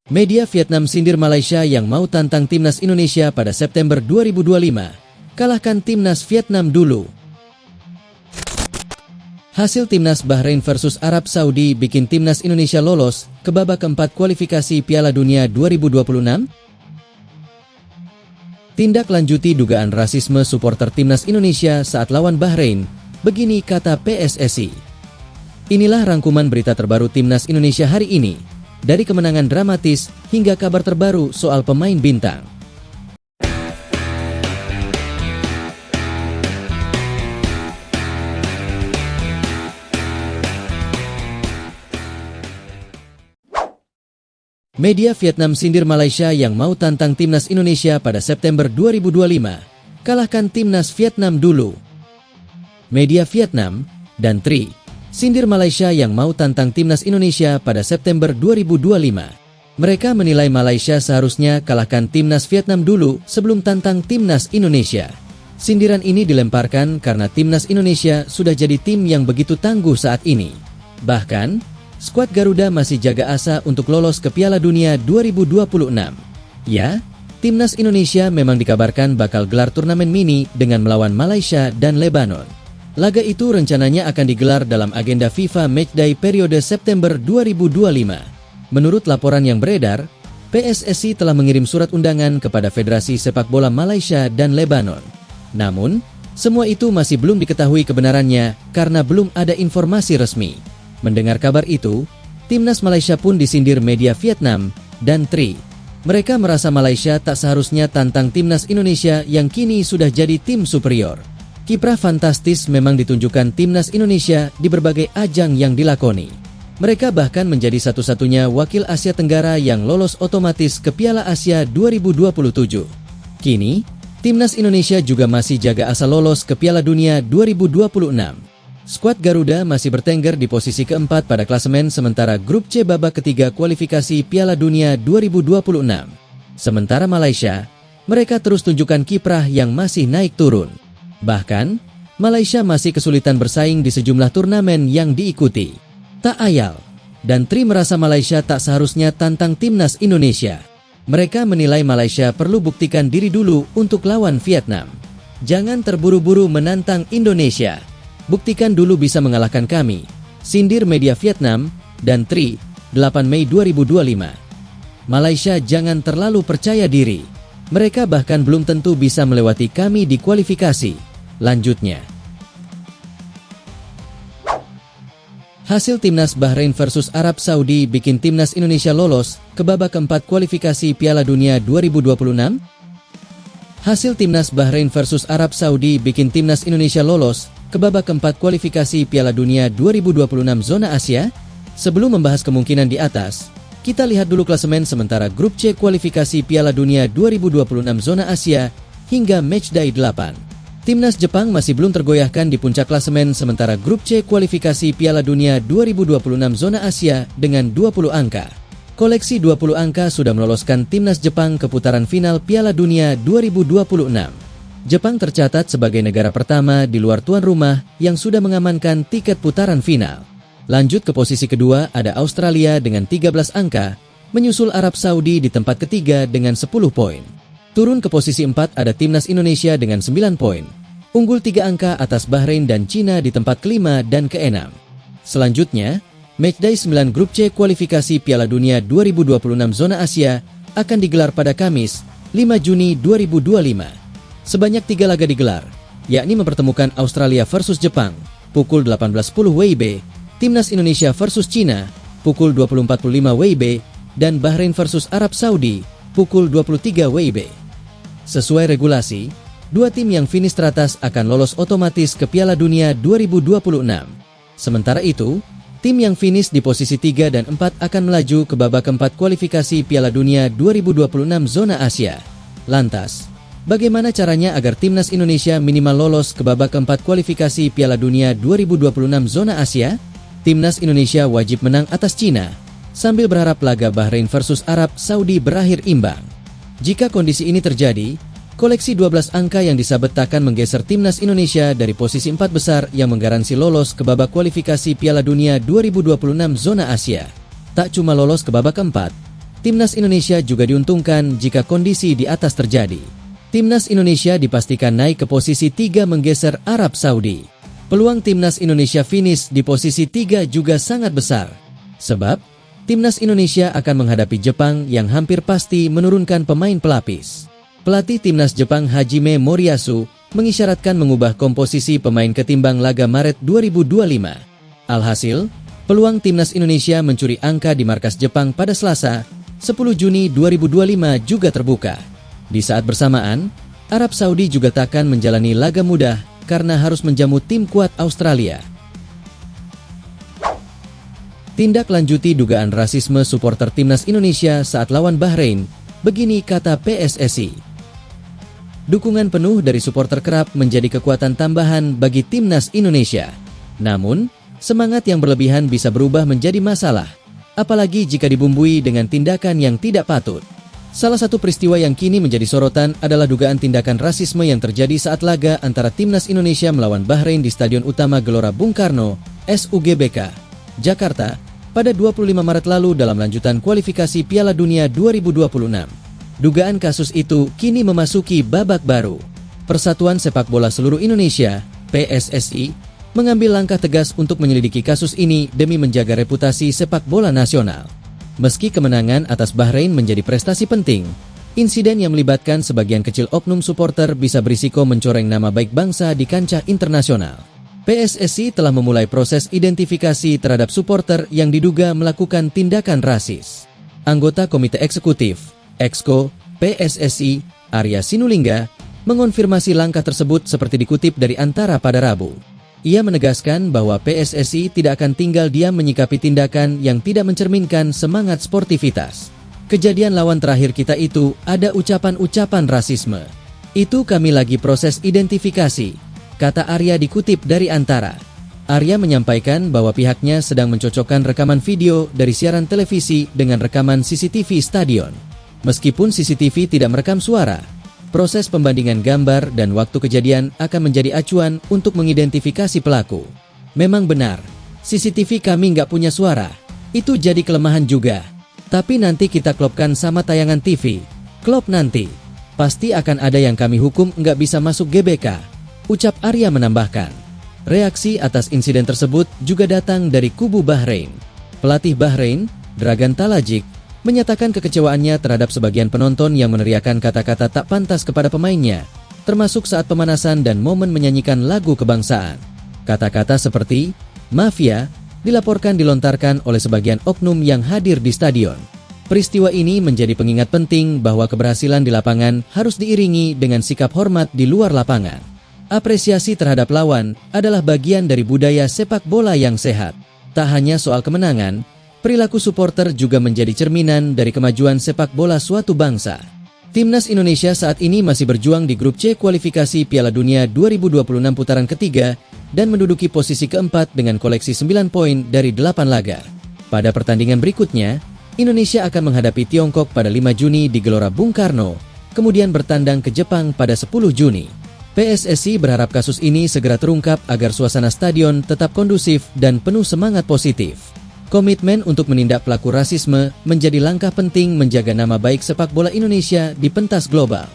Media Vietnam sindir Malaysia yang mau tantang timnas Indonesia pada September 2025. Kalahkan timnas Vietnam dulu. Hasil timnas Bahrain versus Arab Saudi bikin timnas Indonesia lolos ke babak keempat kualifikasi Piala Dunia 2026. Tindak lanjuti dugaan rasisme supporter timnas Indonesia saat lawan Bahrain, begini kata PSSI. Inilah rangkuman berita terbaru timnas Indonesia hari ini. Dari kemenangan dramatis hingga kabar terbaru soal pemain bintang. Media Vietnam sindir Malaysia yang mau tantang timnas Indonesia pada September 2025. Kalahkan timnas Vietnam dulu. Media Vietnam dan Tri sindir Malaysia yang mau tantang timnas Indonesia pada September 2025. Mereka menilai Malaysia seharusnya kalahkan timnas Vietnam dulu sebelum tantang timnas Indonesia. Sindiran ini dilemparkan karena timnas Indonesia sudah jadi tim yang begitu tangguh saat ini. Bahkan, skuad Garuda masih jaga asa untuk lolos ke Piala Dunia 2026. Ya, timnas Indonesia memang dikabarkan bakal gelar turnamen mini dengan melawan Malaysia dan Lebanon. Laga itu rencananya akan digelar dalam agenda FIFA Matchday periode September 2025. Menurut laporan yang beredar, PSSI telah mengirim surat undangan kepada Federasi Sepak Bola Malaysia dan Lebanon. Namun, semua itu masih belum diketahui kebenarannya karena belum ada informasi resmi. Mendengar kabar itu, timnas Malaysia pun disindir media Vietnam dan Tri. Mereka merasa Malaysia tak seharusnya tantang timnas Indonesia yang kini sudah jadi tim superior. Kiprah fantastis memang ditunjukkan timnas Indonesia di berbagai ajang yang dilakoni. Mereka bahkan menjadi satu-satunya wakil Asia Tenggara yang lolos otomatis ke Piala Asia 2027. Kini, timnas Indonesia juga masih jaga asa lolos ke Piala Dunia 2026. Skuad Garuda masih bertengger di posisi keempat pada klasemen sementara grup C babak ketiga kualifikasi Piala Dunia 2026. Sementara Malaysia, mereka terus tunjukkan kiprah yang masih naik turun. Bahkan, Malaysia masih kesulitan bersaing di sejumlah turnamen yang diikuti. Tak ayal, dan Tri merasa Malaysia tak seharusnya tantang timnas Indonesia. Mereka menilai Malaysia perlu buktikan diri dulu untuk lawan Vietnam. Jangan terburu-buru menantang Indonesia. Buktikan dulu bisa mengalahkan kami. Sindir media Vietnam dan Tri, 8 Mei 2025. Malaysia jangan terlalu percaya diri. Mereka bahkan belum tentu bisa melewati kami di kualifikasi. Lanjutnya, hasil timnas Bahrain versus Arab Saudi bikin timnas Indonesia lolos ke babak keempat kualifikasi Piala Dunia 2026. Hasil timnas Bahrain versus Arab Saudi bikin timnas Indonesia lolos ke babak keempat kualifikasi Piala Dunia 2026 zona Asia. Sebelum membahas kemungkinan di atas, kita lihat dulu klasemen sementara grup C kualifikasi Piala Dunia 2026 zona Asia hingga matchday 8. Timnas Jepang masih belum tergoyahkan di puncak klasemen sementara grup C kualifikasi Piala Dunia 2026 zona Asia dengan 20 angka. Koleksi 20 angka sudah meloloskan timnas Jepang ke putaran final Piala Dunia 2026. Jepang tercatat sebagai negara pertama di luar tuan rumah yang sudah mengamankan tiket putaran final. Lanjut ke posisi kedua ada Australia dengan 13 angka, menyusul Arab Saudi di tempat ketiga dengan 10 poin. Turun ke posisi 4 ada timnas Indonesia dengan 9 poin. Unggul 3 angka atas Bahrain dan Cina di tempat kelima dan keenam. Selanjutnya, matchday 9 grup C kualifikasi Piala Dunia 2026 zona Asia akan digelar pada Kamis, 5 Juni 2025. Sebanyak 3 laga digelar, yakni mempertemukan Australia versus Jepang, pukul 18.10 WIB, timnas Indonesia versus Cina, pukul 20.45 WIB, dan Bahrain versus Arab Saudi, pukul 23 WIB. Sesuai regulasi, dua tim yang finish teratas akan lolos otomatis ke Piala Dunia 2026. Sementara itu, tim yang finish di posisi 3 dan 4 akan melaju ke babak keempat kualifikasi Piala Dunia 2026 zona Asia. Lantas, bagaimana caranya agar timnas Indonesia minimal lolos ke babak keempat kualifikasi Piala Dunia 2026 zona Asia? Timnas Indonesia wajib menang atas Cina, sambil berharap laga Bahrain versus Arab Saudi berakhir imbang. Jika kondisi ini terjadi, koleksi 12 angka yang disabet akan menggeser timnas Indonesia dari posisi 4 besar yang menggaransi lolos ke babak kualifikasi Piala Dunia 2026 zona Asia. Tak cuma lolos ke babak keempat, Timnas Indonesia juga diuntungkan jika kondisi di atas terjadi. Timnas Indonesia dipastikan naik ke posisi 3 menggeser Arab Saudi. Peluang Timnas Indonesia finish di posisi 3 juga sangat besar. Sebab, Timnas Indonesia akan menghadapi Jepang yang hampir pasti menurunkan pemain pelapis. Pelatih Timnas Jepang Hajime Moriyasu mengisyaratkan mengubah komposisi pemain ketimbang laga Maret 2025. Alhasil, peluang Timnas Indonesia mencuri angka di markas Jepang pada Selasa, 10 Juni 2025 juga terbuka. Di saat bersamaan, Arab Saudi juga takkan menjalani laga mudah karena harus menjamu tim kuat Australia. Tindak lanjuti dugaan rasisme supporter Timnas Indonesia saat lawan Bahrain, begini kata PSSI. Dukungan penuh dari supporter kerap menjadi kekuatan tambahan bagi Timnas Indonesia. Namun, semangat yang berlebihan bisa berubah menjadi masalah, apalagi jika dibumbui dengan tindakan yang tidak patut. Salah satu peristiwa yang kini menjadi sorotan adalah dugaan tindakan rasisme yang terjadi saat laga antara Timnas Indonesia melawan Bahrain di Stadion Utama Gelora Bung Karno, SUGBK, Jakarta, pada 25 Maret lalu dalam lanjutan kualifikasi Piala Dunia 2026. Dugaan kasus itu kini memasuki babak baru. Persatuan Sepak Bola Seluruh Indonesia, PSSI, mengambil langkah tegas untuk menyelidiki kasus ini demi menjaga reputasi sepak bola nasional. Meski kemenangan atas Bahrain menjadi prestasi penting, insiden yang melibatkan sebagian kecil oknum supporter bisa berisiko mencoreng nama baik bangsa di kancah internasional. PSSI telah memulai proses identifikasi terhadap supporter yang diduga melakukan tindakan rasis. Anggota Komite Eksekutif, Exco, PSSI, Arya Sinulinga, mengonfirmasi langkah tersebut seperti dikutip dari Antara pada Rabu. Ia menegaskan bahwa PSSI tidak akan tinggal diam menyikapi tindakan yang tidak mencerminkan semangat sportivitas. Kejadian lawan terakhir kita itu ada ucapan-ucapan rasisme. Itu kami lagi proses identifikasi, kata Arya dikutip dari Antara. Arya menyampaikan bahwa pihaknya sedang mencocokkan rekaman video dari siaran televisi dengan rekaman CCTV stadion. Meskipun CCTV tidak merekam suara, proses pembandingan gambar dan waktu kejadian akan menjadi acuan untuk mengidentifikasi pelaku. Memang benar, CCTV kami nggak punya suara. Itu jadi kelemahan juga. Tapi nanti kita klopkan sama tayangan TV. Klop nanti. Pasti akan ada yang kami hukum nggak bisa masuk GBK, ucap Arya menambahkan. Reaksi atas insiden tersebut juga datang dari kubu Bahrain. Pelatih Bahrain, Dragan Talajik, menyatakan kekecewaannya terhadap sebagian penonton yang meneriakkan kata-kata tak pantas kepada pemainnya, termasuk saat pemanasan dan momen menyanyikan lagu kebangsaan. Kata-kata seperti "mafia" dilaporkan dilontarkan oleh sebagian oknum yang hadir di stadion. Peristiwa ini menjadi pengingat penting bahwa keberhasilan di lapangan harus diiringi dengan sikap hormat di luar lapangan. Apresiasi terhadap lawan adalah bagian dari budaya sepak bola yang sehat. Tak hanya soal kemenangan, perilaku supporter juga menjadi cerminan dari kemajuan sepak bola suatu bangsa. Timnas Indonesia saat ini masih berjuang di grup C kualifikasi Piala Dunia 2026 putaran ketiga dan menduduki posisi keempat dengan koleksi 9 poin dari 8 laga. Pada pertandingan berikutnya, Indonesia akan menghadapi Tiongkok pada 5 Juni di Gelora Bung Karno, kemudian bertandang ke Jepang pada 10 Juni. PSSI berharap kasus ini segera terungkap agar suasana stadion tetap kondusif dan penuh semangat positif. Komitmen untuk menindak pelaku rasisme menjadi langkah penting menjaga nama baik sepak bola Indonesia di pentas global.